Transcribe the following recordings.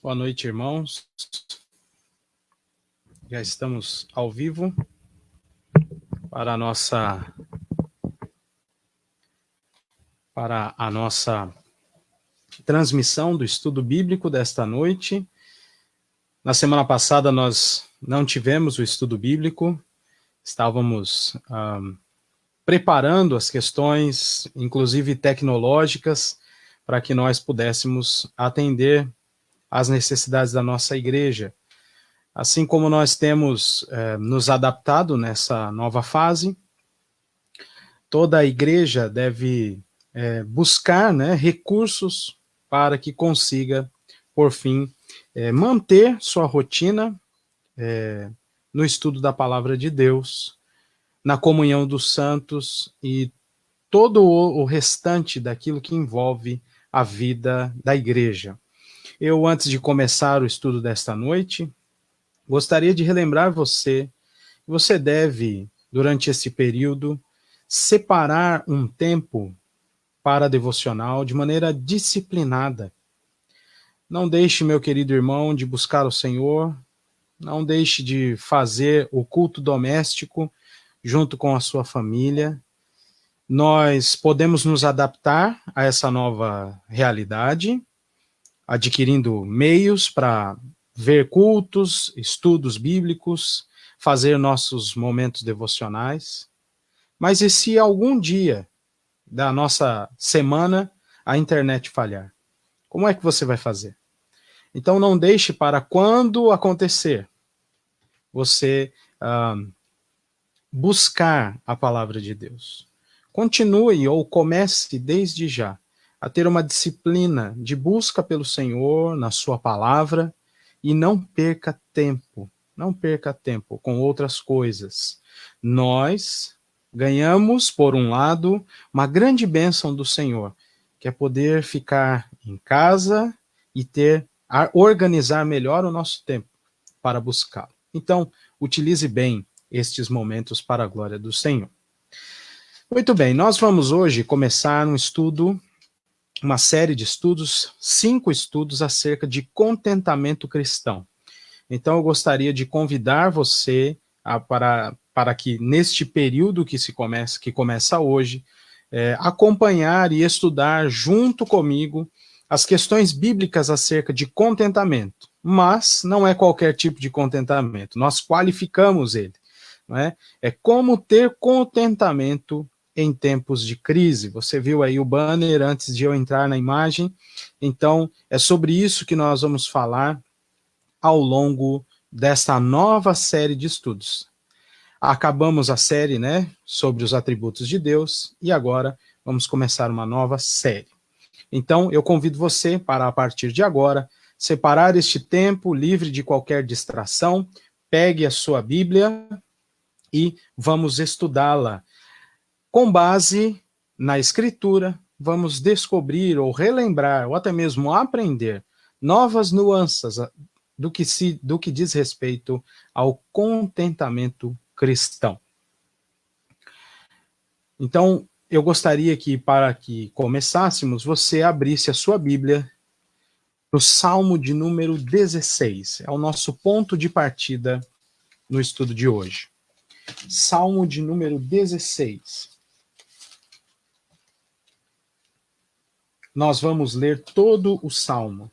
Boa noite, irmãos. Já estamos ao vivo para a nossa transmissão do estudo bíblico desta noite. Na semana passada nós não tivemos o estudo bíblico, estávamos preparando as questões, inclusive tecnológicas, para que nós pudéssemos atender às necessidades da nossa igreja. Assim como nós temos nos adaptado nessa nova fase, toda a igreja deve buscar, né, recursos para que consiga, por fim, manter sua rotina no estudo da palavra de Deus, na comunhão dos santos e todo o restante daquilo que envolve a vida da igreja. Eu, antes de começar o estudo desta noite, gostaria de relembrar você que você deve, durante esse período, separar um tempo para a devocional de maneira disciplinada. Não deixe, meu querido irmão, de buscar o Senhor, não deixe de fazer o culto doméstico junto com a sua família. Nós podemos nos adaptar a essa nova realidade, adquirindo meios para ver cultos, estudos bíblicos, fazer nossos momentos devocionais. Mas e se algum dia da nossa semana a internet falhar? Como é que você vai fazer? Então não deixe para quando acontecer você buscar a palavra de Deus. Continue ou comece desde já a ter uma disciplina de busca pelo Senhor na sua palavra e não perca tempo com outras coisas. Nós ganhamos, por um lado, uma grande bênção do Senhor, que é poder ficar em casa e organizar melhor o nosso tempo para buscá-lo. Então, utilize bem estes momentos para a glória do Senhor. Muito bem, nós vamos hoje começar um estudo, uma série de estudos, 5 estudos acerca de contentamento cristão. Então, eu gostaria de convidar você para que, neste período que começa hoje, acompanhar e estudar junto comigo as questões bíblicas acerca de contentamento. Mas não é qualquer tipo de contentamento, nós qualificamos ele. Não é? É como ter contentamento em tempos de crise. Você viu aí o banner antes de eu entrar na imagem. Então, é sobre isso que nós vamos falar ao longo desta nova série de estudos. Acabamos a série, né, sobre os atributos de Deus e agora vamos começar uma nova série. Então, eu convido você para, a partir de agora, separar este tempo livre de qualquer distração, pegue a sua Bíblia e vamos estudá-la. Com base na Escritura, vamos descobrir ou relembrar, ou até mesmo aprender novas nuances do que diz respeito ao contentamento cristão. Então, eu gostaria que, para que começássemos, você abrisse a sua Bíblia no Salmo de número 16. É o nosso ponto de partida no estudo de hoje. Salmo de número 16. Nós vamos ler todo o Salmo.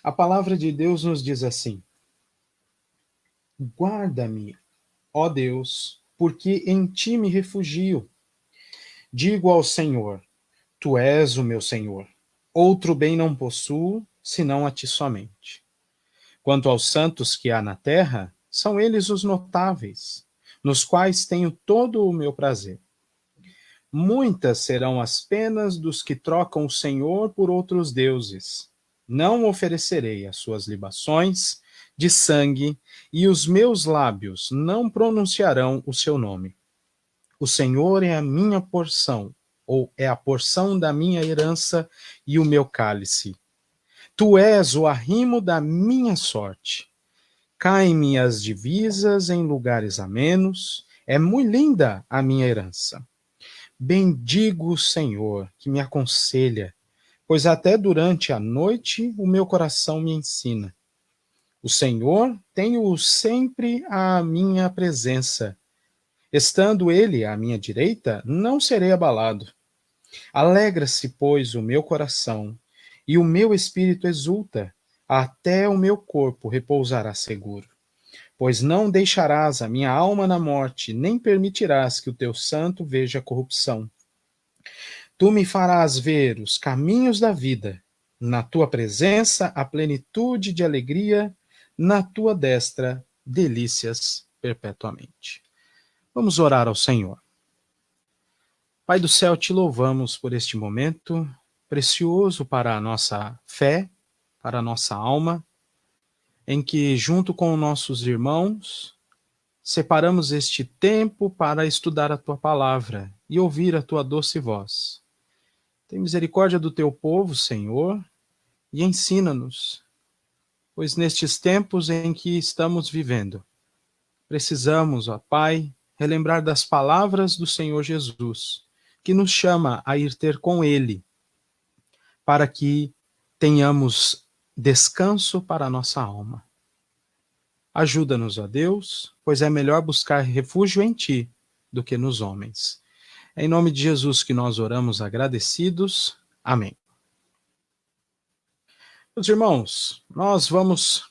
A palavra de Deus nos diz assim: guarda-me, ó Deus, porque em ti me refugio. Digo ao Senhor, tu és o meu Senhor. Outro bem não possuo, senão a ti somente. Quanto aos santos que há na terra, são eles os notáveis, nos quais tenho todo o meu prazer. Muitas serão as penas dos que trocam o Senhor por outros deuses. Não oferecerei as suas libações de sangue, e os meus lábios não pronunciarão o seu nome. O Senhor é a minha porção, ou é a porção da minha herança e o meu cálice. Tu és o arrimo da minha sorte. Caem-me as divisas em lugares amenos, é muito linda a minha herança. Bendigo o Senhor, que me aconselha, pois até durante a noite o meu coração me ensina. O Senhor tenho-o sempre à minha presença. Estando ele à minha direita, não serei abalado. Alegra-se, pois, o meu coração, e o meu espírito exulta, até o meu corpo repousará seguro. Pois não deixarás a minha alma na morte, nem permitirás que o teu santo veja corrupção. Tu me farás ver os caminhos da vida. Na tua presença, a plenitude de alegria, na tua destra, delícias perpetuamente. Vamos orar ao Senhor. Pai do céu, te louvamos por este momento precioso para a nossa fé, para a nossa alma, em que, junto com nossos irmãos, separamos este tempo para estudar a tua palavra e ouvir a tua doce voz. Tem misericórdia do teu povo, Senhor, e ensina-nos, pois nestes tempos em que estamos vivendo, precisamos, ó Pai, relembrar das palavras do Senhor Jesus, que nos chama a ir ter com Ele, para que tenhamos descanso para a nossa alma. Ajuda-nos, ó Deus, pois é melhor buscar refúgio em Ti do que nos homens. É em nome de Jesus que nós oramos agradecidos. Amém. Meus irmãos, nós vamos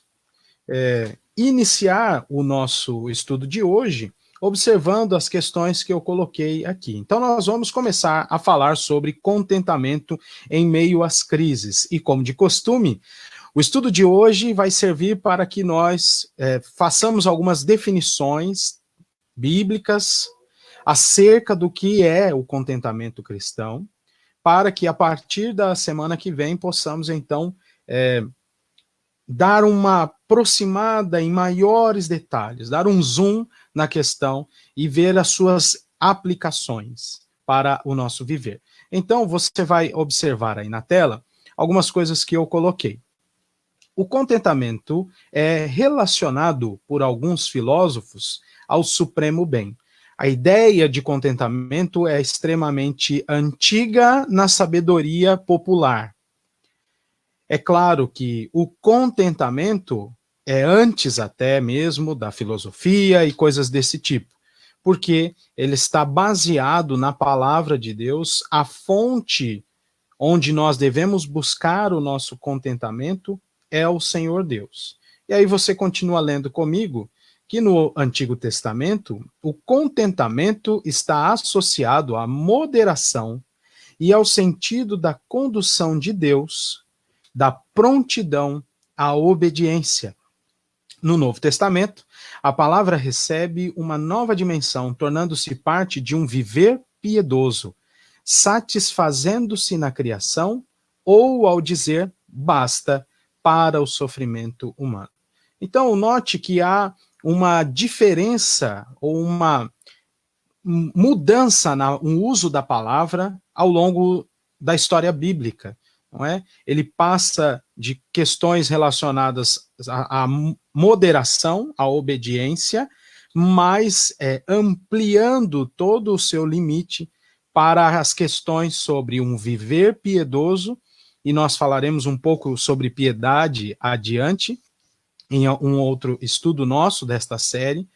iniciar o nosso estudo de hoje observando as questões que eu coloquei aqui. Então, nós vamos começar a falar sobre contentamento em meio às crises. E, como de costume, o estudo de hoje vai servir para que nós façamos algumas definições bíblicas acerca do que é o contentamento cristão, para que a partir da semana que vem possamos, então, dar uma aproximada em maiores detalhes, dar um zoom na questão e ver as suas aplicações para o nosso viver. Então, você vai observar aí na tela algumas coisas que eu coloquei. O contentamento é relacionado por alguns filósofos ao supremo bem. A ideia de contentamento é extremamente antiga na sabedoria popular. É claro que o contentamento é antes até mesmo da filosofia e coisas desse tipo, porque ele está baseado na palavra de Deus, a fonte onde nós devemos buscar o nosso contentamento é o Senhor Deus. E aí você continua lendo comigo que no Antigo Testamento o contentamento está associado à moderação e ao sentido da condução de Deus, da prontidão à obediência. No Novo Testamento, a palavra recebe uma nova dimensão, tornando-se parte de um viver piedoso, satisfazendo-se na criação ou ao dizer basta para o sofrimento humano. Então, note que há uma diferença ou uma mudança no uso da palavra ao longo da história bíblica. Não é? Ele passa de questões relacionadas à moderação, à obediência, mas ampliando todo o seu limite para as questões sobre um viver piedoso, e nós falaremos um pouco sobre piedade adiante, em um outro estudo nosso desta série,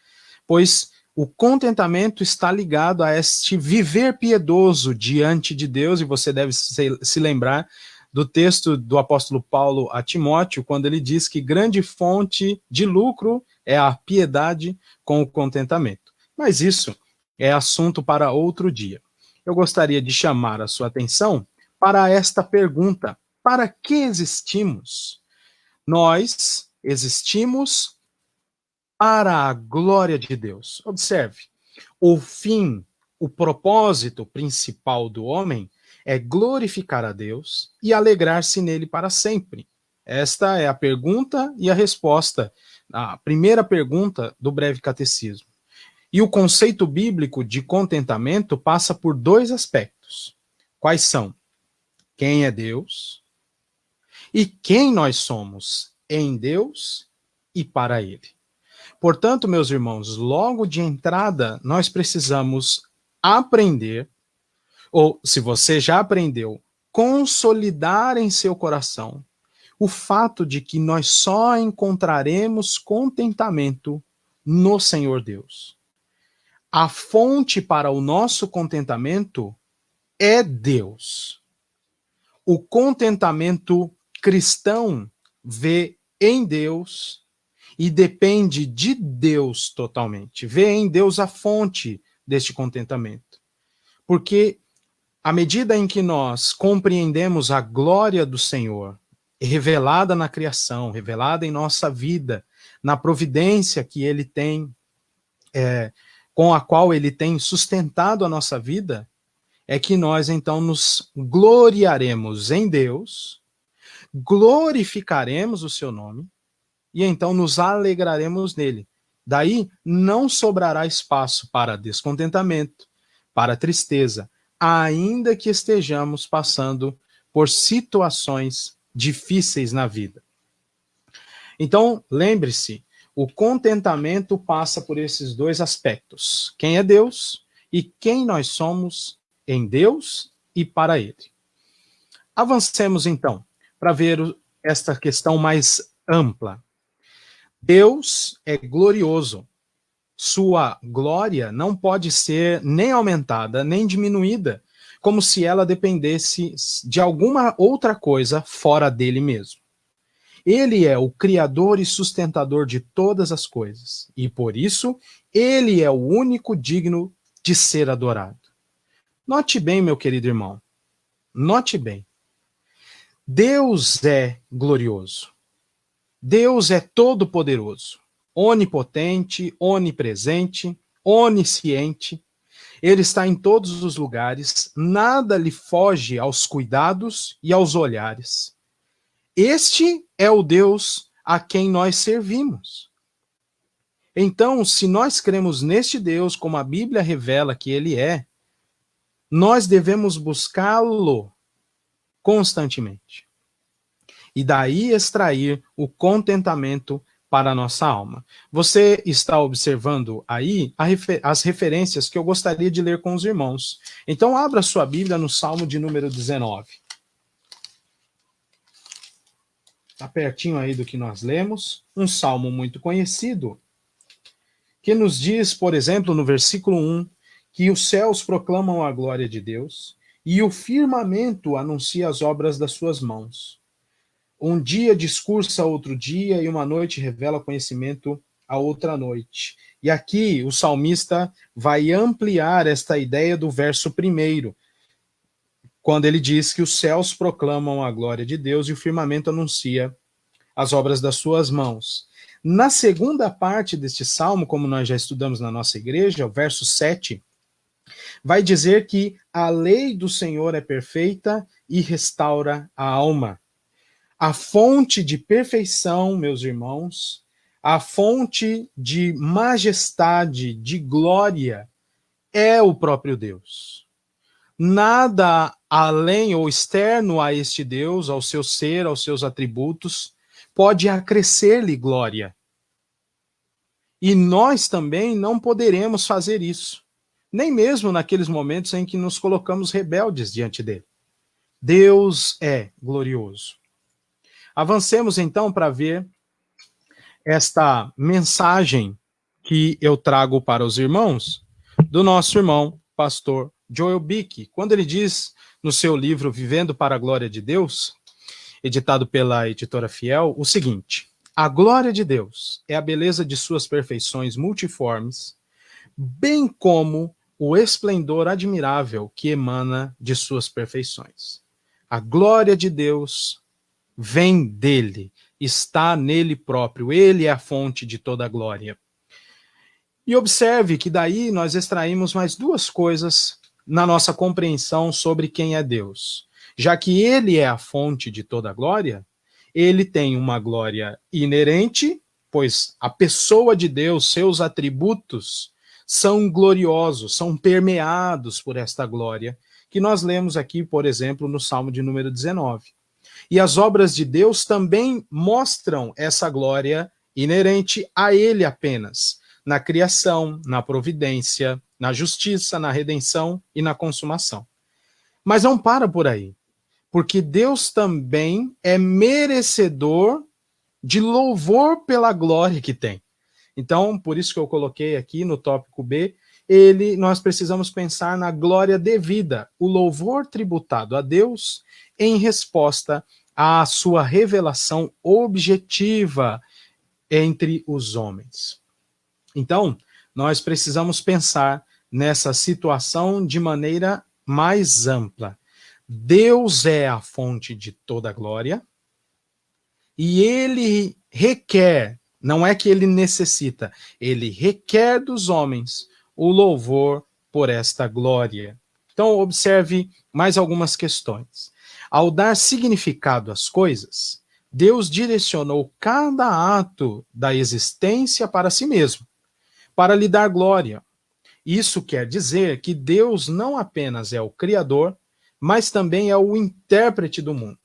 pois o contentamento está ligado a este viver piedoso diante de Deus, e você deve se lembrar do texto do apóstolo Paulo a Timóteo, quando ele diz que grande fonte de lucro é a piedade com o contentamento. Mas isso é assunto para outro dia. Eu gostaria de chamar a sua atenção para esta pergunta: para que existimos? Nós existimos para a glória de Deus. Observe, o fim, o propósito principal do homem é glorificar a Deus e alegrar-se nele para sempre. Esta é a pergunta e a resposta, a primeira pergunta do breve catecismo. E o conceito bíblico de contentamento passa por dois aspectos. Quais são? Quem é Deus e quem nós somos em Deus e para Ele. Portanto, meus irmãos, logo de entrada, nós precisamos aprender, ou se você já aprendeu, consolidar em seu coração o fato de que nós só encontraremos contentamento no Senhor Deus. A fonte para o nosso contentamento é Deus. O contentamento cristão vê em Deus e depende de Deus totalmente. Vê em Deus a fonte deste contentamento. Porque à medida em que nós compreendemos a glória do Senhor, revelada na criação, revelada em nossa vida, na providência que Ele tem, com a qual Ele tem sustentado a nossa vida, é que nós então nos gloriaremos em Deus, glorificaremos o seu nome, e então nos alegraremos nele. Daí não sobrará espaço para descontentamento, para tristeza, ainda que estejamos passando por situações difíceis na vida. Então, lembre-se, o contentamento passa por esses dois aspectos: quem é Deus e quem nós somos em Deus e para Ele. Avancemos então para ver esta questão mais ampla. Deus é glorioso. Sua glória não pode ser nem aumentada, nem diminuída, como se ela dependesse de alguma outra coisa fora dele mesmo. Ele é o Criador e sustentador de todas as coisas, e por isso, ele é o único digno de ser adorado. Note bem, meu querido irmão, note bem. Deus é glorioso. Deus é todo-poderoso, onipotente, onipresente, onisciente. Ele está em todos os lugares, nada lhe foge aos cuidados e aos olhares. Este é o Deus a quem nós servimos. Então, se nós cremos neste Deus, como a Bíblia revela que ele é, nós devemos buscá-lo constantemente. E daí extrair o contentamento para a nossa alma. Você está observando aí as referências que eu gostaria de ler com os irmãos. Então, abra sua Bíblia no Salmo de número 19. Está pertinho aí do que nós lemos. Um salmo muito conhecido, que nos diz, por exemplo, no versículo 1, que os céus proclamam a glória de Deus e o firmamento anuncia as obras das suas mãos. Um dia discursa outro dia e uma noite revela conhecimento a outra noite. E aqui o salmista vai ampliar esta ideia do verso 1, quando ele diz que os céus proclamam a glória de Deus e o firmamento anuncia as obras das suas mãos. Na segunda parte deste salmo, como nós já estudamos na nossa igreja, o verso 7, vai dizer que a lei do Senhor é perfeita e restaura a alma. A fonte de perfeição, meus irmãos, a fonte de majestade, de glória, é o próprio Deus. Nada além ou externo a este Deus, ao seu ser, aos seus atributos, pode acrescer-lhe glória. E nós também não poderemos fazer isso, nem mesmo naqueles momentos em que nos colocamos rebeldes diante dele. Deus é glorioso. Avancemos então para ver esta mensagem que eu trago para os irmãos do nosso irmão, pastor Joel Bick, quando ele diz no seu livro Vivendo para a Glória de Deus, editado pela editora Fiel, o seguinte: a glória de Deus é a beleza de suas perfeições multiformes, bem como o esplendor admirável que emana de suas perfeições. A glória de Deus vem dele, está nele próprio, ele é a fonte de toda a glória. E observe que daí nós extraímos mais duas coisas na nossa compreensão sobre quem é Deus. Já que ele é a fonte de toda a glória, ele tem uma glória inerente, pois a pessoa de Deus, seus atributos, são gloriosos, são permeados por esta glória, que nós lemos aqui, por exemplo, no Salmo de número 19. E as obras de Deus também mostram essa glória inerente a ele apenas, na criação, na providência, na justiça, na redenção e na consumação. Mas não para por aí, porque Deus também é merecedor de louvor pela glória que tem. Então, por isso que eu coloquei aqui no tópico B, nós precisamos pensar na glória devida, o louvor tributado a Deus em resposta à sua revelação objetiva entre os homens. Então, nós precisamos pensar nessa situação de maneira mais ampla. Deus é a fonte de toda glória e ele requer, não é que ele necessita, ele requer dos homens o louvor por esta glória. Então, observe mais algumas questões. Ao dar significado às coisas, Deus direcionou cada ato da existência para si mesmo, para lhe dar glória. Isso quer dizer que Deus não apenas é o Criador, mas também é o intérprete do mundo.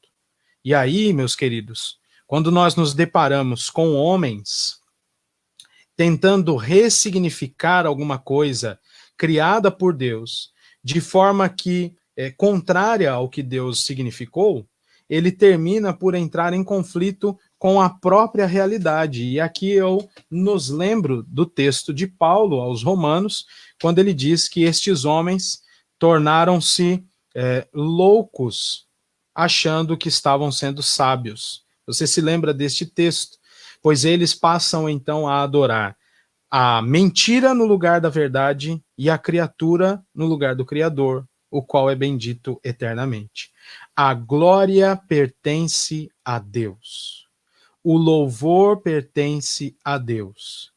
E aí, meus queridos, quando nós nos deparamos com homens tentando ressignificar alguma coisa criada por Deus, de forma que é contrária ao que Deus significou, ele termina por entrar em conflito com a própria realidade. E aqui eu nos lembro do texto de Paulo aos Romanos, quando ele diz que estes homens tornaram-se loucos, achando que estavam sendo sábios. Você se lembra deste texto? Pois eles passam então a adorar a mentira no lugar da verdade e a criatura no lugar do Criador, o qual é bendito eternamente. A glória pertence a Deus. O louvor pertence a Deus.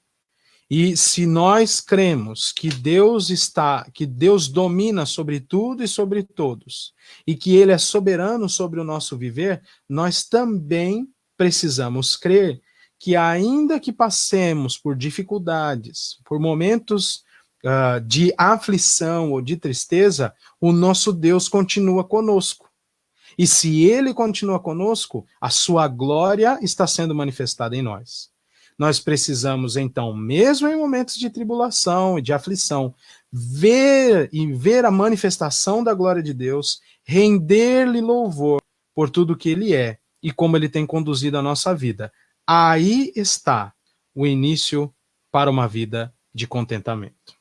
E se nós cremos que Deus domina sobre tudo e sobre todos, e que ele é soberano sobre o nosso viver, nós também precisamos crer que ainda que passemos por dificuldades, por momentos de aflição ou de tristeza, o nosso Deus continua conosco. E se ele continua conosco, a sua glória está sendo manifestada em nós. Nós precisamos, então, mesmo em momentos de tribulação e de aflição, ver a manifestação da glória de Deus, render-lhe louvor por tudo que ele é e como ele tem conduzido a nossa vida. Aí está o início para uma vida de contentamento.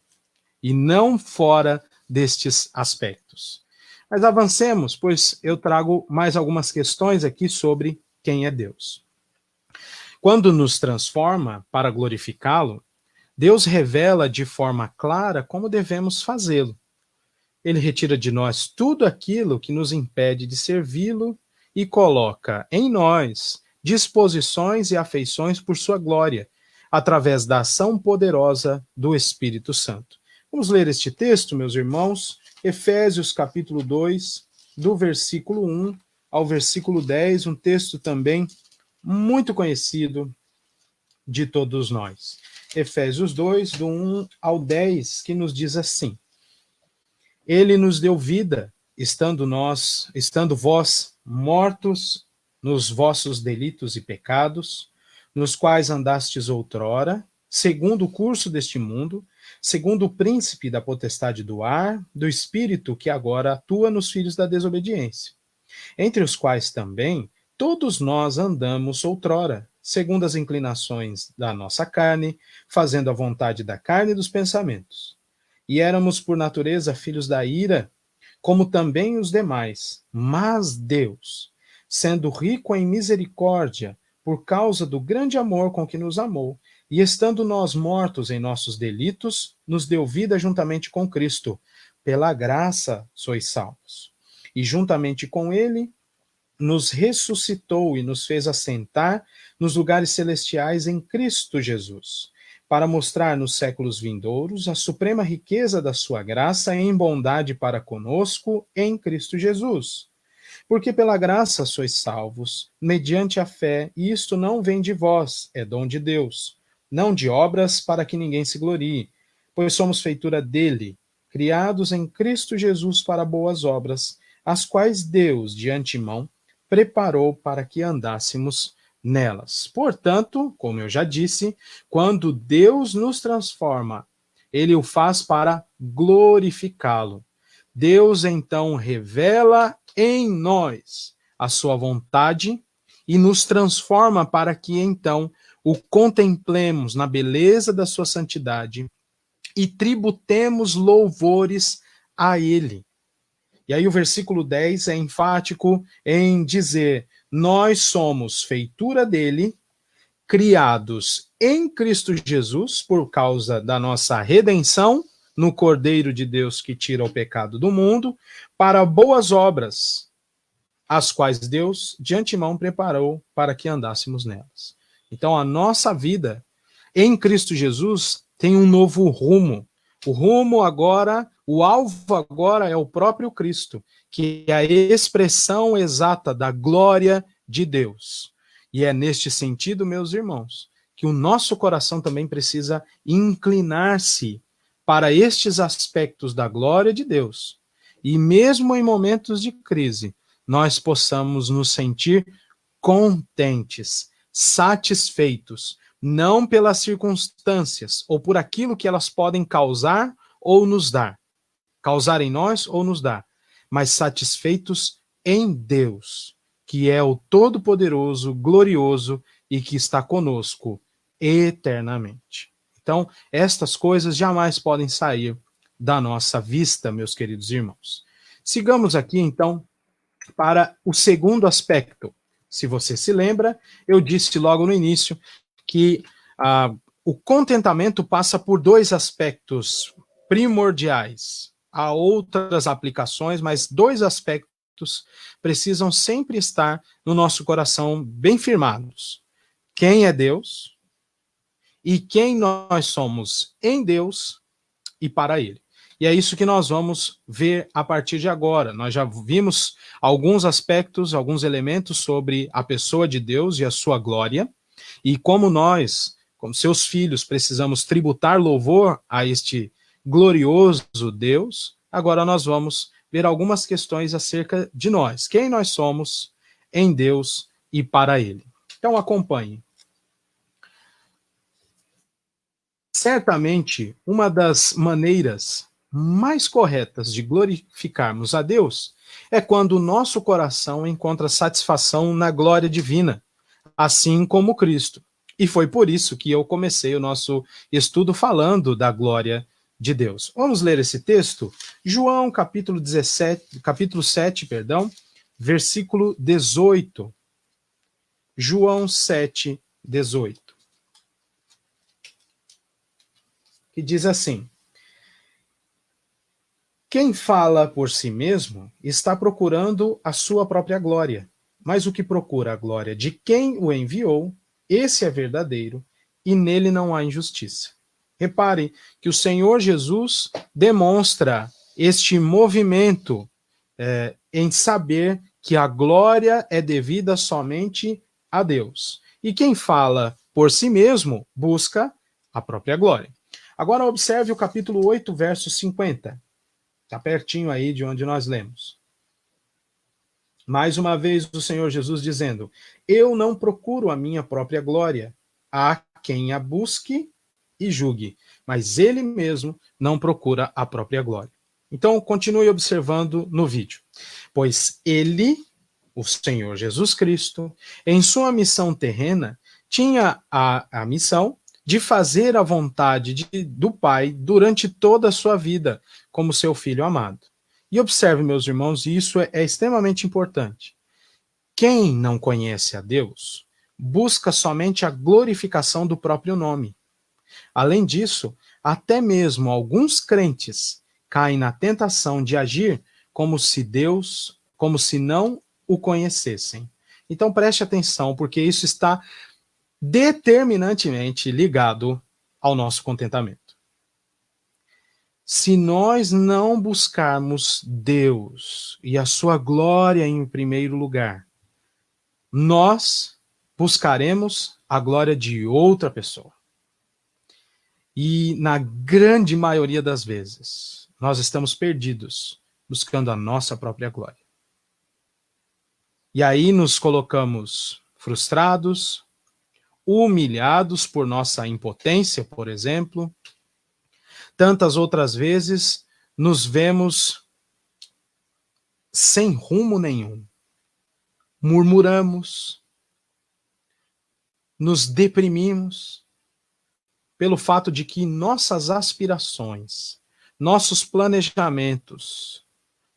E não fora destes aspectos. Mas avancemos, pois eu trago mais algumas questões aqui sobre quem é Deus. Quando nos transforma para glorificá-lo, Deus revela de forma clara como devemos fazê-lo. Ele retira de nós tudo aquilo que nos impede de servi-lo e coloca em nós disposições e afeições por sua glória, através da ação poderosa do Espírito Santo. Vamos ler este texto, meus irmãos, Efésios capítulo 2, do versículo 1 ao versículo 10, um texto também muito conhecido de todos nós. Efésios 2, do 1 ao 10, que nos diz assim: Ele nos deu vida, estando vós mortos nos vossos delitos e pecados, nos quais andastes outrora, segundo o curso deste mundo, segundo o príncipe da potestade do ar, do espírito que agora atua nos filhos da desobediência, entre os quais também todos nós andamos outrora, segundo as inclinações da nossa carne, fazendo a vontade da carne e dos pensamentos. E éramos por natureza filhos da ira, como também os demais. Mas Deus, sendo rico em misericórdia, por causa do grande amor com que nos amou, e estando nós mortos em nossos delitos, nos deu vida juntamente com Cristo. Pela graça sois salvos. E juntamente com ele, nos ressuscitou e nos fez assentar nos lugares celestiais em Cristo Jesus, para mostrar nos séculos vindouros a suprema riqueza da sua graça em bondade para conosco em Cristo Jesus. Porque pela graça sois salvos, mediante a fé, e isto não vem de vós, é dom de Deus, não de obras para que ninguém se glorie, pois somos feitura dele, criados em Cristo Jesus para boas obras, as quais Deus, de antemão, preparou para que andássemos nelas. Portanto, como eu já disse, quando Deus nos transforma, ele o faz para glorificá-lo. Deus então revela em nós a sua vontade e nos transforma para que então o contemplemos na beleza da sua santidade e tributemos louvores a ele. E aí o versículo 10 é enfático em dizer: nós somos feitura dele, criados em Cristo Jesus por causa da nossa redenção no Cordeiro de Deus que tira o pecado do mundo, para boas obras, as quais Deus de antemão preparou para que andássemos nelas. Então a nossa vida em Cristo Jesus tem um novo rumo. O rumo agora, o alvo agora é o próprio Cristo, que é a expressão exata da glória de Deus. E é neste sentido, meus irmãos, que o nosso coração também precisa inclinar-se para estes aspectos da glória de Deus. E mesmo em momentos de crise, nós possamos nos sentir contentes, satisfeitos, não pelas circunstâncias ou por aquilo que elas podem causar ou nos dar, causar em nós ou nos dar, mas satisfeitos em Deus, que é o Todo-Poderoso, glorioso e que está conosco eternamente. Então, estas coisas jamais podem sair da nossa vista, meus queridos irmãos. Sigamos aqui, então, para o segundo aspecto. Se você se lembra, eu disse logo no início que o contentamento passa por dois aspectos primordiais. Há outras aplicações, mas dois aspectos precisam sempre estar no nosso coração bem firmados. Quem é Deus e quem nós somos em Deus e para Ele. E é isso que nós vamos ver a partir de agora. Nós já vimos alguns aspectos, alguns elementos sobre a pessoa de Deus e a sua glória, e como nós, como seus filhos, precisamos tributar louvor a este glorioso Deus. Agora nós vamos ver algumas questões acerca de nós, quem nós somos em Deus e para Ele. Então acompanhe. Certamente, uma das maneiras mais corretas de glorificarmos a Deus é quando o nosso coração encontra satisfação na glória divina, assim como Cristo. E foi por isso que eu comecei o nosso estudo falando da glória de Deus. Vamos ler esse texto? João, capítulo 7, versículo 18. João 7, 18. Que diz assim: quem fala por si mesmo está procurando a sua própria glória, mas o que procura a glória de quem o enviou, esse é verdadeiro, e nele não há injustiça. Repare que o Senhor Jesus demonstra este movimento em saber que a glória é devida somente a Deus. E quem fala por si mesmo busca a própria glória. Agora observe o capítulo 8, verso 50. Está pertinho aí de onde nós lemos. Mais uma vez o Senhor Jesus dizendo: eu não procuro a minha própria glória. Há quem a busque e julgue, mas ele mesmo não procura a própria glória. Então continue observando no vídeo. Pois ele, o Senhor Jesus Cristo, em sua missão terrena, tinha a missão de fazer a vontade do Pai durante toda a sua vida, como seu filho amado. E observe, meus irmãos, e isso é extremamente importante. Quem não conhece a Deus, busca somente a glorificação do próprio nome. Além disso, até mesmo alguns crentes caem na tentação de agir como se não o conhecessem. Então preste atenção, porque isso está determinantemente ligado ao nosso contentamento. Se nós não buscarmos Deus e a sua glória em primeiro lugar, nós buscaremos a glória de outra pessoa. E na grande maioria das vezes, nós estamos perdidos buscando a nossa própria glória. E aí nos colocamos frustrados, humilhados por nossa impotência, por exemplo. Tantas outras vezes nos vemos sem rumo nenhum. Murmuramos, nos deprimimos pelo fato de que nossas aspirações, nossos planejamentos,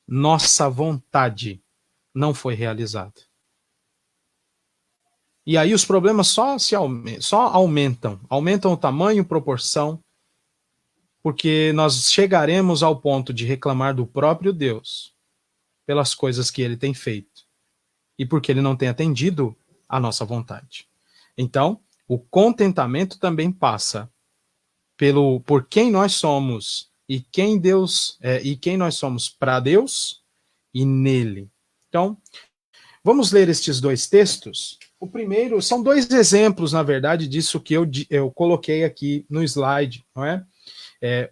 nossa vontade não foi realizada. E aí os problemas só aumentam o tamanho, proporção, porque nós chegaremos ao ponto de reclamar do próprio Deus pelas coisas que ele tem feito e porque ele não tem atendido à nossa vontade. Então, o contentamento também passa por quem nós somos e quem nós somos para Deus e nele. Então, vamos ler estes dois textos. O primeiro são dois exemplos, na verdade, disso que eu coloquei aqui no slide, não é?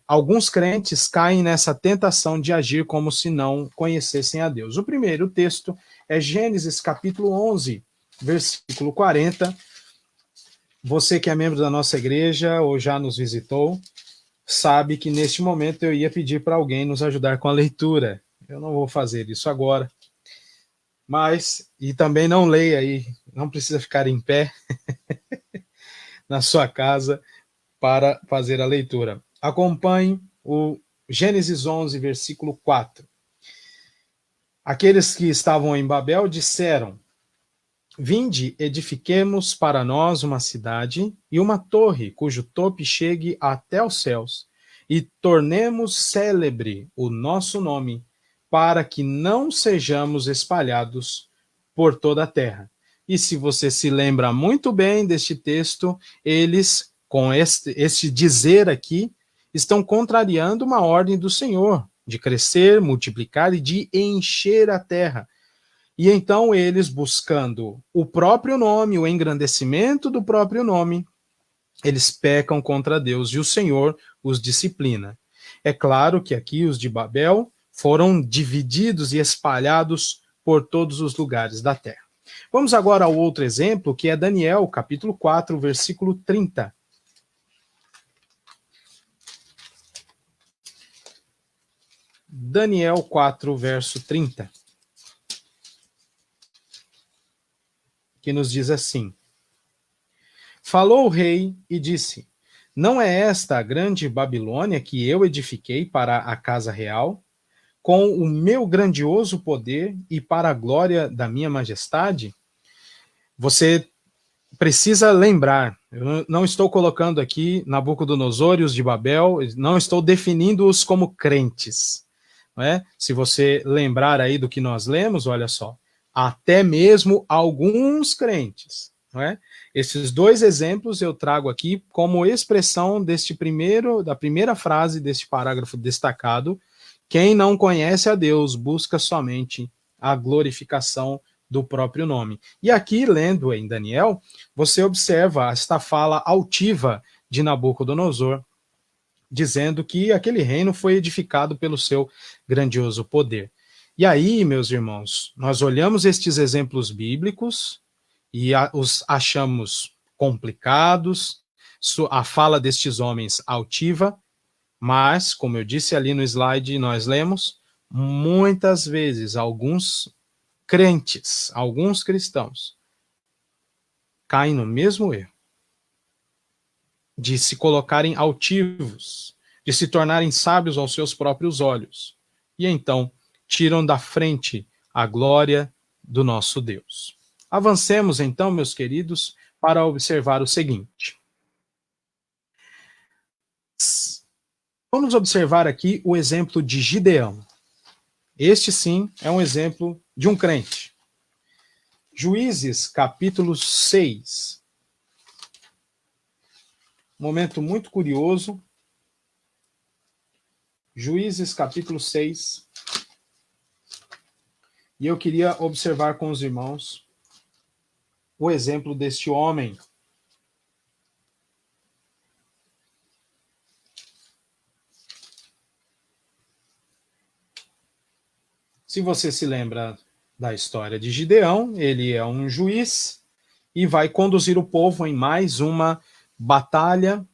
Alguns crentes caem nessa tentação de agir como se não conhecessem a Deus. O primeiro texto é Gênesis capítulo 11, versículo 40. Você que é membro da nossa igreja ou já nos visitou, sabe que neste momento eu ia pedir para alguém nos ajudar com a leitura. Eu não vou fazer isso agora. E também não leia aí, não precisa ficar em pé na sua casa para fazer a leitura. Acompanhe o Gênesis 11, versículo 4. Aqueles que estavam em Babel disseram: Vinde, edifiquemos para nós uma cidade e uma torre, cujo tope chegue até os céus, e tornemos célebre o nosso nome, para que não sejamos espalhados por toda a terra. E se você se lembra muito bem deste texto, eles, com este dizer aqui, estão contrariando uma ordem do Senhor, de crescer, multiplicar e de encher a terra. E então eles, buscando o próprio nome, o engrandecimento do próprio nome, eles pecam contra Deus e o Senhor os disciplina. É claro que aqui os de Babel foram divididos e espalhados por todos os lugares da terra. Vamos agora ao outro exemplo, que é Daniel, capítulo 4, versículo 30. Daniel 4, verso 30. Que nos diz assim: Falou o rei e disse: Não é esta a grande Babilônia que eu edifiquei para a casa real, com o meu grandioso poder e para a glória da minha majestade? Você precisa lembrar, eu não estou colocando aqui Nabucodonosor e os de Babel, não estou definindo-os como crentes. Não é? Se você lembrar aí do que nós lemos, olha só, até mesmo alguns crentes, não é? Esses dois exemplos eu trago aqui como expressão da primeira frase deste parágrafo destacado: quem não conhece a Deus busca somente a glorificação do próprio nome. E aqui, lendo em Daniel, você observa esta fala altiva de Nabucodonosor, dizendo que aquele reino foi edificado pelo seu grandioso poder. E aí, meus irmãos, nós olhamos estes exemplos bíblicos e os achamos complicados, a fala destes homens altiva, mas, como eu disse ali no slide, nós lemos, muitas vezes alguns crentes, alguns cristãos, caem no mesmo erro de se colocarem altivos, de se tornarem sábios aos seus próprios olhos, e então tiram da frente a glória do nosso Deus. Avancemos então, meus queridos, para observar o seguinte. Vamos observar aqui o exemplo de Gideão. Este sim é um exemplo de um crente. Juízes, capítulo 6. Momento muito curioso. Juízes, capítulo 6. E eu queria observar com os irmãos o exemplo deste homem. Se você se lembra da história de Gideão, ele é um juiz e vai conduzir o povo em mais uma batalha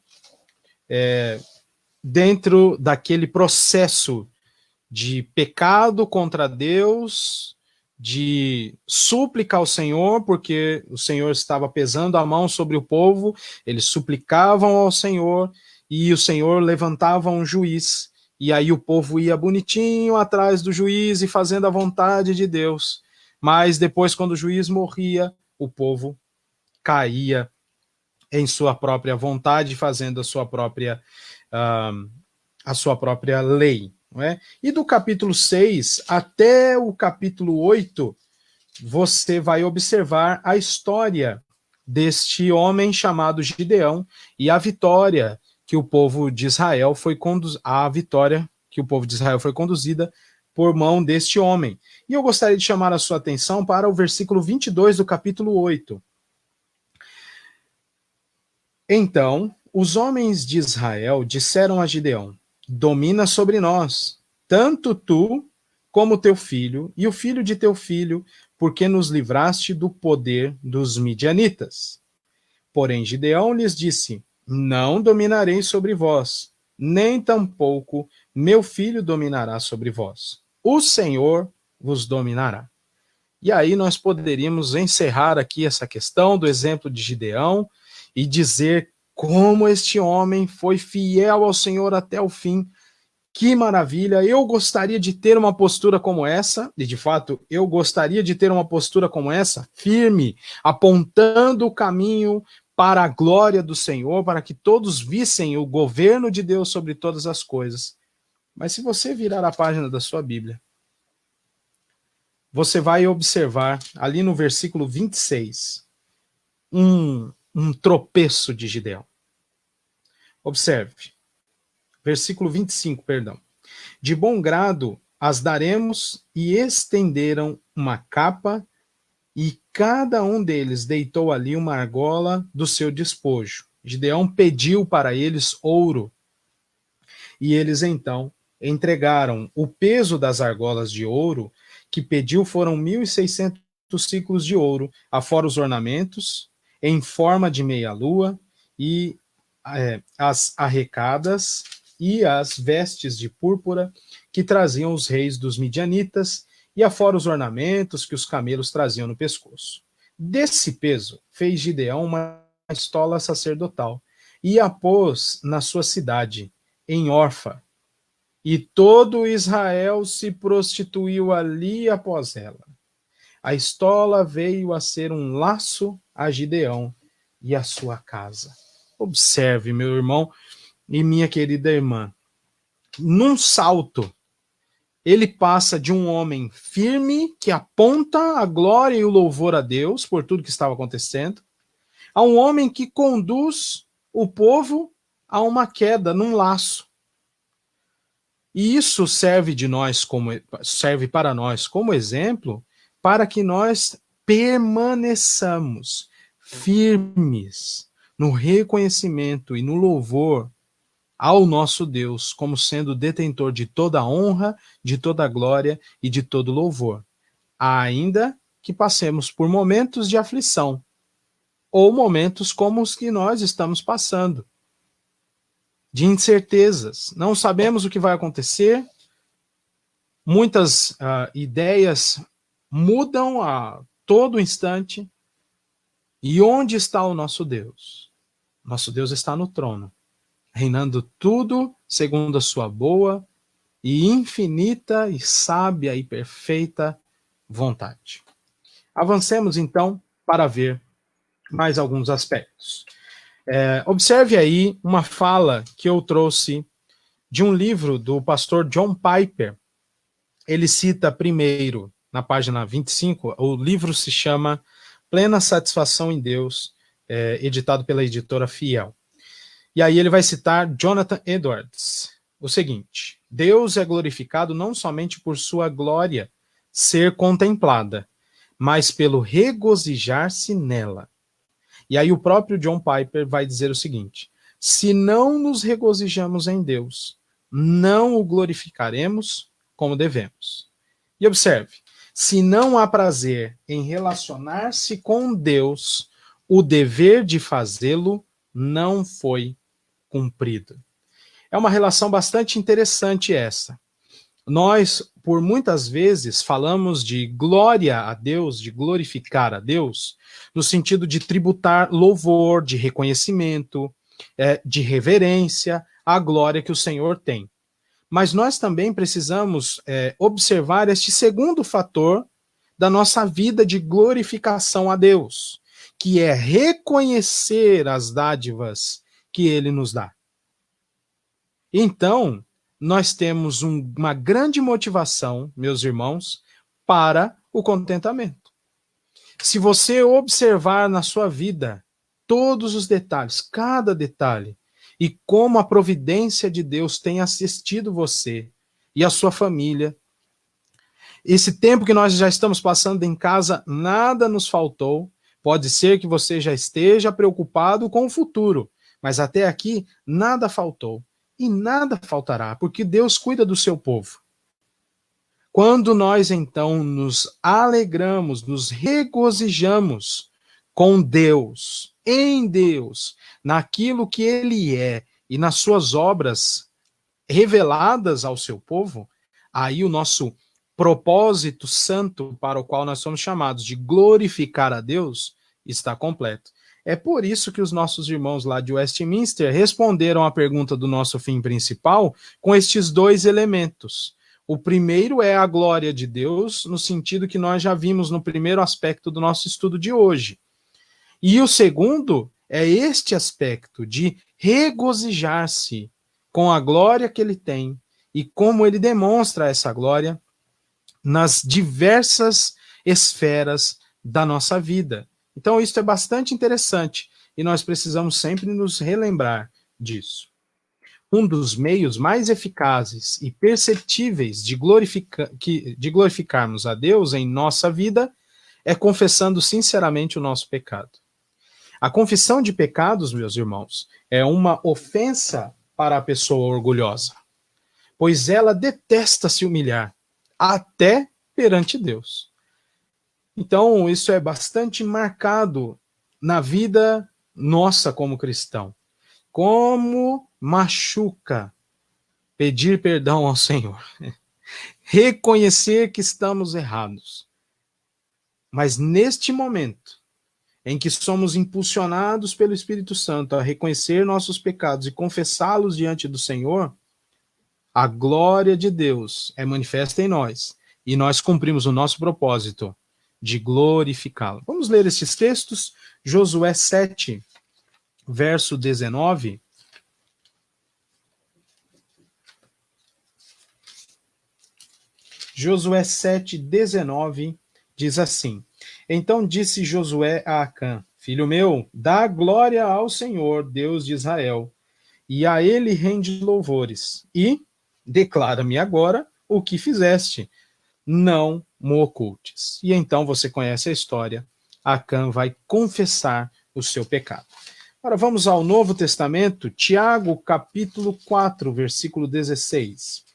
dentro daquele processo de pecado contra Deus, de súplica ao Senhor, porque o Senhor estava pesando a mão sobre o povo, eles suplicavam ao Senhor, e o Senhor levantava um juiz, e aí o povo ia bonitinho atrás do juiz e fazendo a vontade de Deus. Mas depois, quando o juiz morria, o povo caía em sua própria vontade, fazendo a sua própria lei. Não é? E do capítulo 6 até o capítulo 8, você vai observar a história deste homem chamado Gideão e a vitória que o povo de Israel foi conduzida por mão deste homem. E eu gostaria de chamar a sua atenção para o versículo 22 do capítulo 8. Então, os homens de Israel disseram a Gideão: domina sobre nós, tanto tu como teu filho e o filho de teu filho, porque nos livraste do poder dos midianitas. Porém, Gideão lhes disse: não dominarei sobre vós, nem tampouco meu filho dominará sobre vós. O Senhor vos dominará. E aí nós poderíamos encerrar aqui essa questão do exemplo de Gideão e dizer como este homem foi fiel ao Senhor até o fim. Que maravilha! Eu gostaria de ter uma postura como essa, e de fato eu gostaria de ter uma postura como essa, firme, apontando o caminho para a glória do Senhor, para que todos vissem o governo de Deus sobre todas as coisas. Mas se você virar a página da sua Bíblia, você vai observar ali no versículo 26 um tropeço de Gideão. Observe. Versículo 25, perdão. De bom grado as daremos, e estenderam uma capa, e cada um deles deitou ali uma argola do seu despojo. Gideão pediu para eles ouro, e eles então entregaram o peso das argolas de ouro que pediu foram 1.600 ciclos de ouro, afora os ornamentos, em forma de meia-lua, e as arrecadas e as vestes de púrpura que traziam os reis dos midianitas, e afora os ornamentos que os camelos traziam no pescoço. Desse peso fez Gideão uma estola sacerdotal, e a pôs na sua cidade, em Orfa, e todo Israel se prostituiu ali após ela. A estola veio a ser um laço a Gideão e a sua casa. Observe, meu irmão e minha querida irmã, num salto, ele passa de um homem firme, que aponta a glória e o louvor a Deus por tudo que estava acontecendo, a um homem que conduz o povo a uma queda num laço. E isso serve para nós como exemplo, para que nós permaneçamos firmes no reconhecimento e no louvor ao nosso Deus, como sendo detentor de toda a honra, de toda a glória e de todo louvor, ainda que passemos por momentos de aflição, ou momentos como os que nós estamos passando, de incertezas. Não sabemos o que vai acontecer, muitas ideias mudam a todo instante. E onde está o nosso Deus? Nosso Deus está no trono, reinando tudo segundo a sua boa e infinita e sábia e perfeita vontade. Avancemos então para ver mais alguns aspectos. Observe aí uma fala que eu trouxe de um livro do pastor John Piper. Ele cita primeiro, na página 25, o livro se chama Plena Satisfação em Deus, editado pela editora Fiel. E aí ele vai citar Jonathan Edwards, o seguinte: Deus é glorificado não somente por sua glória ser contemplada, mas pelo regozijar-se nela. E aí o próprio John Piper vai dizer o seguinte: se não nos regozijamos em Deus, não o glorificaremos como devemos. E observe, se não há prazer em relacionar-se com Deus, o dever de fazê-lo não foi cumprido. É uma relação bastante interessante essa. Nós, por muitas vezes, falamos de glória a Deus, de glorificar a Deus, no sentido de tributar louvor, de reconhecimento, de reverência à glória que o Senhor tem. Mas nós também precisamos observar este segundo fator da nossa vida de glorificação a Deus, que é reconhecer as dádivas que Ele nos dá. Então, nós temos uma grande motivação, meus irmãos, para o contentamento. Se você observar na sua vida todos os detalhes, cada detalhe, e como a providência de Deus tem assistido você e a sua família, esse tempo que nós já estamos passando em casa, nada nos faltou. Pode ser que você já esteja preocupado com o futuro, mas até aqui nada faltou. E nada faltará, porque Deus cuida do seu povo. Quando nós, então, nos alegramos, nos regozijamos com Deus, em Deus, naquilo que Ele é e nas suas obras reveladas ao seu povo, aí o nosso propósito santo para o qual nós somos chamados de glorificar a Deus está completo. É por isso que os nossos irmãos lá de Westminster responderam à pergunta do nosso fim principal com estes dois elementos. O primeiro é a glória de Deus, no sentido que nós já vimos no primeiro aspecto do nosso estudo de hoje. E o segundo é este aspecto de regozijar-se com a glória que ele tem e como ele demonstra essa glória nas diversas esferas da nossa vida. Então, isso é bastante interessante e nós precisamos sempre nos relembrar disso. Um dos meios mais eficazes e perceptíveis de glorificarmos a Deus em nossa vida é confessando sinceramente o nosso pecado. A confissão de pecados, meus irmãos, é uma ofensa para a pessoa orgulhosa, pois ela detesta se humilhar, até perante Deus. Então, isso é bastante marcado na vida nossa como cristão. Como machuca pedir perdão ao Senhor. Reconhecer que estamos errados. Mas neste momento, em que somos impulsionados pelo Espírito Santo a reconhecer nossos pecados e confessá-los diante do Senhor, a glória de Deus é manifesta em nós e nós cumprimos o nosso propósito de glorificá-lo. Vamos ler esses textos. Josué 7, verso 19. Josué 7, 19 diz assim: Então disse Josué a Acã: Filho meu, dá glória ao Senhor, Deus de Israel, e a ele rende louvores, e declara-me agora o que fizeste, não mo ocultes. E então você conhece a história. Acã vai confessar o seu pecado. Agora vamos ao Novo Testamento, Tiago, capítulo 4, versículo 16.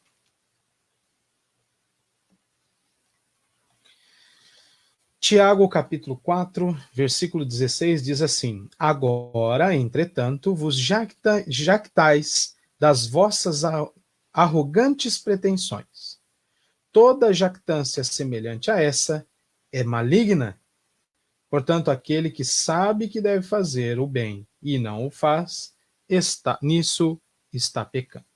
Tiago, capítulo 4, versículo 16, diz assim: Agora, entretanto, vos jactais das vossas arrogantes pretensões. Toda jactância semelhante a essa é maligna. Portanto, aquele que sabe que deve fazer o bem e não o faz, nisso está pecando.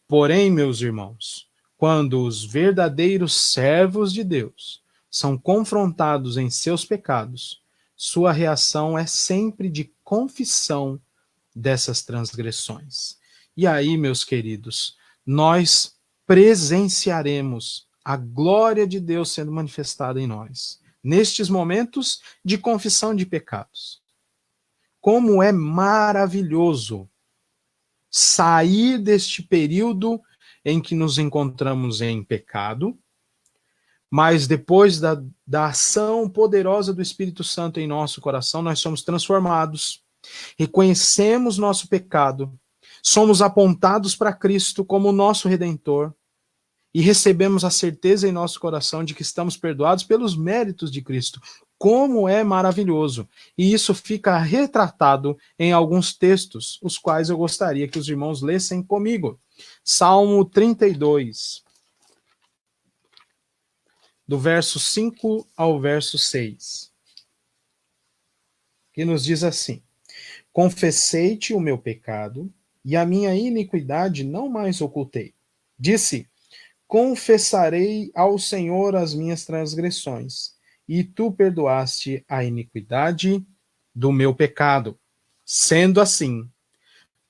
Porém, meus irmãos, quando os verdadeiros servos de Deus são confrontados em seus pecados, sua reação é sempre de confissão dessas transgressões. E aí, meus queridos, nós presenciaremos a glória de Deus sendo manifestada em nós, nestes momentos de confissão de pecados. Como é maravilhoso sair deste período em que nos encontramos em pecado, mas depois da ação poderosa do Espírito Santo em nosso coração, nós somos transformados, reconhecemos nosso pecado, somos apontados para Cristo como nosso Redentor, e recebemos a certeza em nosso coração de que estamos perdoados pelos méritos de Cristo. Como é maravilhoso! E isso fica retratado em alguns textos, os quais eu gostaria que os irmãos lessem comigo. Salmo 32, do verso 5 ao verso 6, que nos diz assim: Confessei-te o meu pecado, e a minha iniquidade não mais ocultei. Disse: Confessarei ao Senhor as minhas transgressões, e tu perdoaste a iniquidade do meu pecado. Sendo assim,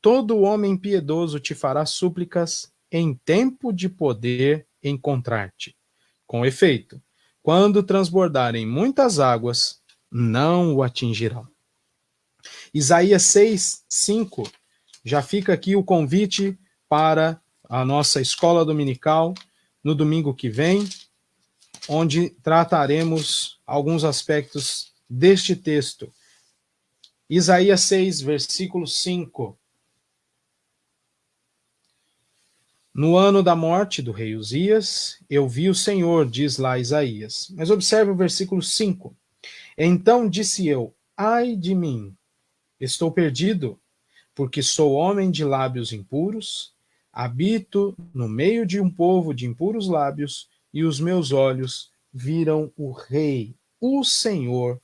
todo homem piedoso te fará súplicas em tempo de poder encontrar-te. Com efeito, quando transbordarem muitas águas, não o atingirão. Isaías 6, 5. Já fica aqui o convite para a nossa escola dominical no domingo que vem, onde trataremos alguns aspectos deste texto. Isaías 6, versículo 5. No ano da morte do rei Uzias, eu vi o Senhor, diz lá Isaías. Mas observe o versículo 5. Então disse eu: ai de mim, estou perdido, porque sou homem de lábios impuros, habito no meio de um povo de impuros lábios, e os meus olhos viram o Rei, o Senhor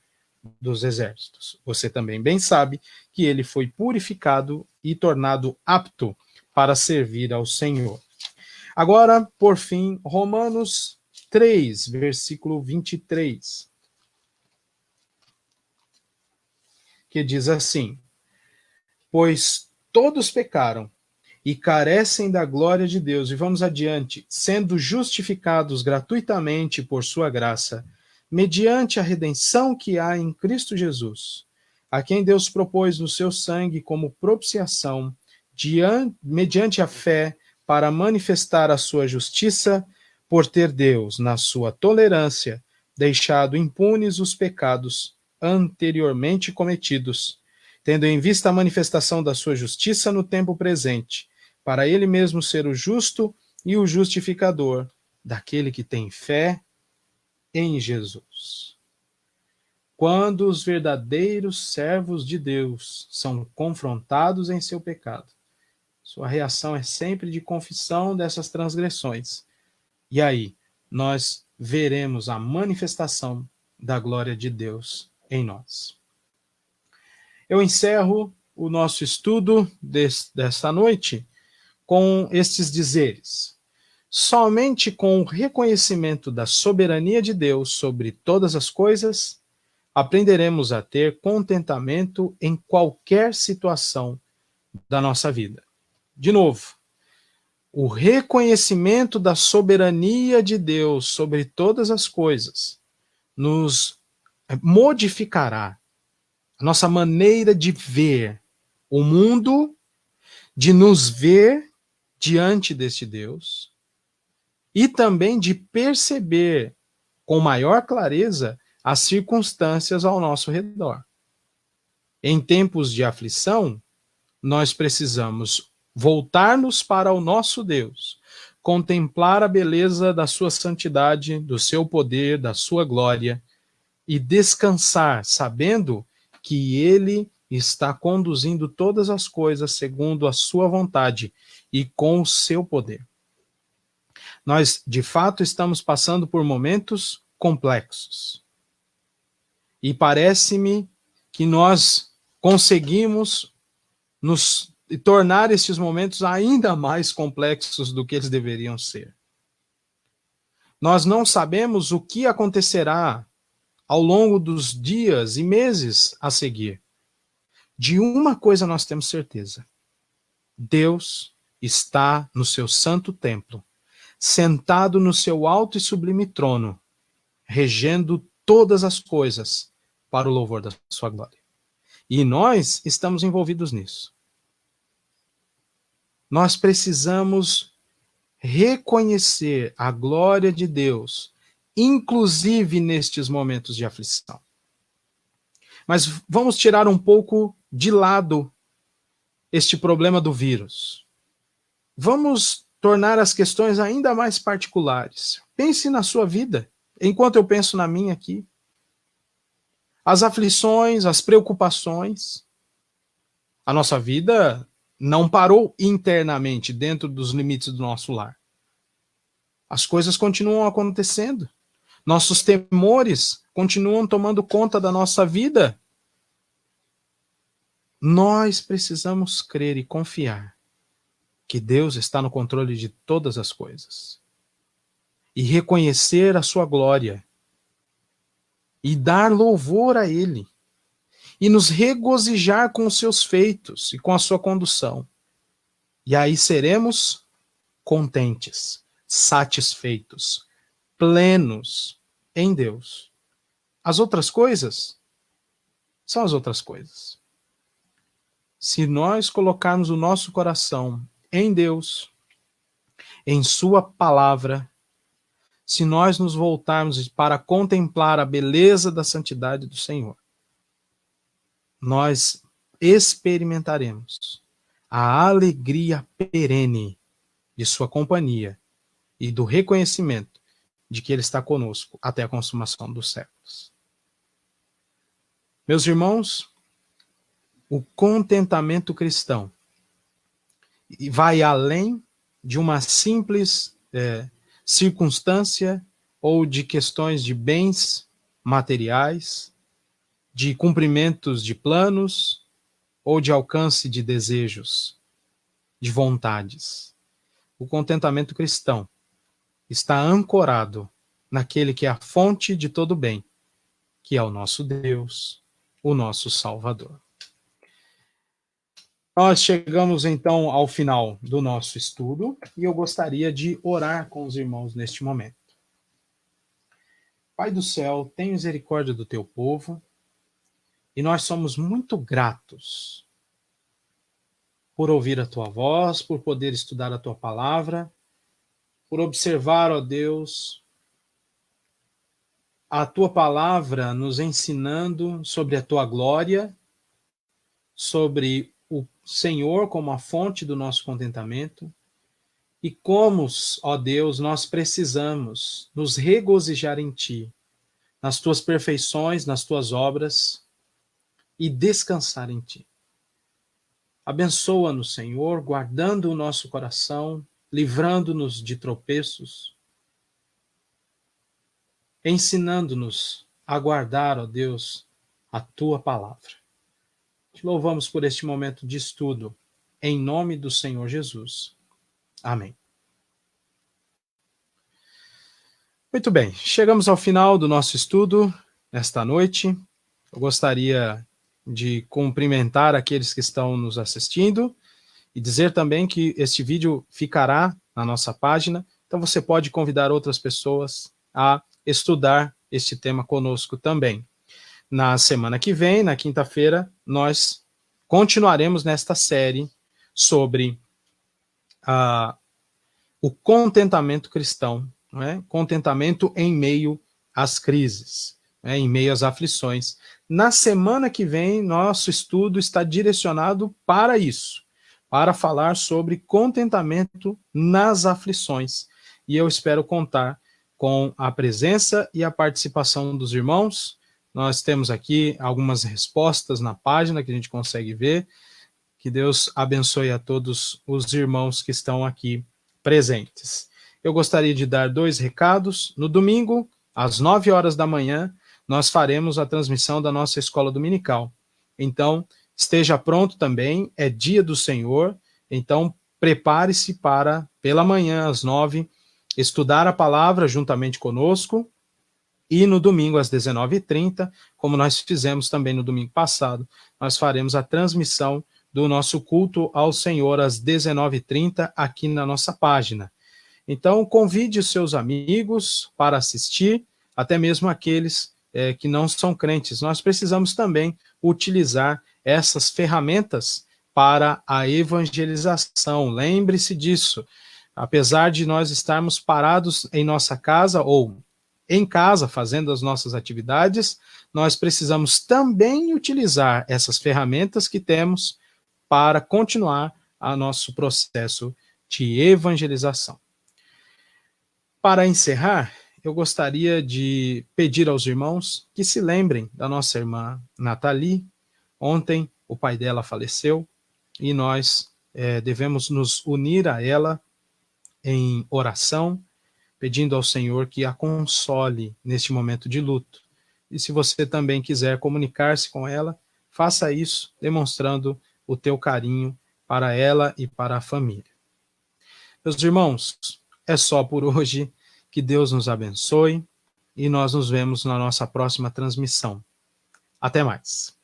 dos exércitos. Você também bem sabe que ele foi purificado e tornado apto para servir ao Senhor. Agora, por fim, Romanos 3, versículo 23, que diz assim: Pois todos pecaram e carecem da glória de Deus. E vamos adiante, sendo justificados gratuitamente por sua graça, mediante a redenção que há em Cristo Jesus, a quem Deus propôs no seu sangue como propiciação, mediante a fé, para manifestar a sua justiça, por ter Deus, na sua tolerância, deixado impunes os pecados anteriormente cometidos, tendo em vista a manifestação da sua justiça no tempo presente, para ele mesmo ser o justo e o justificador daquele que tem fé em Jesus. Quando os verdadeiros servos de Deus são confrontados em seu pecado, sua reação é sempre de confissão dessas transgressões. E aí, nós veremos a manifestação da glória de Deus em nós. Eu encerro o nosso estudo desta noite com estes dizeres. Somente com o reconhecimento da soberania de Deus sobre todas as coisas, aprenderemos a ter contentamento em qualquer situação da nossa vida. De novo, o reconhecimento da soberania de Deus sobre todas as coisas nos modificará a nossa maneira de ver o mundo, de nos ver diante deste Deus e também de perceber com maior clareza as circunstâncias ao nosso redor. Em tempos de aflição, nós precisamos voltar-nos para o nosso Deus, contemplar a beleza da sua santidade, do seu poder, da sua glória e descansar, sabendo que ele está conduzindo todas as coisas segundo a sua vontade e com o seu poder. Nós, de fato, estamos passando por momentos complexos. E parece-me que nós conseguimos nos tornar estes momentos ainda mais complexos do que eles deveriam ser. Nós não sabemos o que acontecerá ao longo dos dias e meses a seguir. De uma coisa nós temos certeza: Deus está no seu santo templo, sentado no seu alto e sublime trono, regendo todas as coisas para o louvor da sua glória. E nós estamos envolvidos nisso. Nós precisamos reconhecer a glória de Deus, inclusive nestes momentos de aflição. Mas vamos tirar um pouco de lado este problema do vírus. Vamos tornar as questões ainda mais particulares. Pense na sua vida, enquanto eu penso na minha aqui. As aflições, as preocupações. A nossa vida não parou internamente dentro dos limites do nosso lar. As coisas continuam acontecendo. Nossos temores continuam tomando conta da nossa vida. Nós precisamos crer e confiar que Deus está no controle de todas as coisas. E reconhecer a sua glória. E dar louvor a Ele. E nos regozijar com os seus feitos e com a sua condução. E aí seremos contentes, satisfeitos, plenos em Deus. As outras coisas são as outras coisas. Se nós colocarmos o nosso coração em Deus, em sua palavra, se nós nos voltarmos para contemplar a beleza da santidade do Senhor, nós experimentaremos a alegria perene de sua companhia e do reconhecimento de que Ele está conosco até a consumação dos séculos. Meus irmãos, o contentamento cristão vai além de uma simples circunstância ou de questões de bens materiais, de cumprimentos de planos ou de alcance de desejos, de vontades. O contentamento cristão está ancorado naquele que é a fonte de todo bem, que é o nosso Deus, o nosso Salvador. Nós chegamos então ao final do nosso estudo e eu gostaria de orar com os irmãos neste momento. Pai do céu, tem misericórdia do teu povo e nós somos muito gratos por ouvir a tua voz, por poder estudar a tua palavra, por observar, ó Deus, a tua palavra nos ensinando sobre a tua glória, sobre o Senhor como a fonte do nosso contentamento e como, ó Deus, nós precisamos nos regozijar em ti, nas tuas perfeições, nas tuas obras e descansar em ti. Abençoa-nos, Senhor, guardando o nosso coração, livrando-nos de tropeços, ensinando-nos a guardar, ó Deus, a tua palavra. Te louvamos por este momento de estudo, em nome do Senhor Jesus. Amém. Muito bem, chegamos ao final do nosso estudo nesta noite. Eu gostaria de cumprimentar aqueles que estão nos assistindo e dizer também que este vídeo ficará na nossa página, então você pode convidar outras pessoas a estudar este tema conosco também. Na semana que vem, na quinta-feira, nós continuaremos nesta série sobre o contentamento cristão, não é? Contentamento em meio às crises, em meio às aflições. Na semana que vem, nosso estudo está direcionado para isso, para falar sobre contentamento nas aflições. E eu espero contar com a presença e a participação dos irmãos. Nós temos aqui algumas respostas na página que a gente consegue ver. Que Deus abençoe a todos os irmãos que estão aqui presentes. Eu gostaria de dar 2 recados. No domingo, às 9 horas da manhã, nós faremos a transmissão da nossa escola dominical. Então, esteja pronto também, é dia do Senhor, então prepare-se para, pela manhã, às 9, estudar a palavra juntamente conosco, e no domingo, às 19h30, como nós fizemos também no domingo passado, nós faremos a transmissão do nosso culto ao Senhor às 19h30 aqui na nossa página. Então, convide os seus amigos para assistir, até mesmo aqueles que não são crentes. Nós precisamos também utilizar essas ferramentas para a evangelização. Lembre-se disso. Apesar de nós estarmos parados em nossa casa ou em casa fazendo as nossas atividades, nós precisamos também utilizar essas ferramentas que temos para continuar a nosso processo de evangelização. Para encerrar, eu gostaria de pedir aos irmãos que se lembrem da nossa irmã Nathalie. Ontem o pai dela faleceu e nós devemos nos unir a ela em oração, pedindo ao Senhor que a console neste momento de luto. E se você também quiser comunicar-se com ela, faça isso, demonstrando o teu carinho para ela e para a família. Meus irmãos, é só por hoje. Que Deus nos abençoe e nós nos vemos na nossa próxima transmissão. Até mais.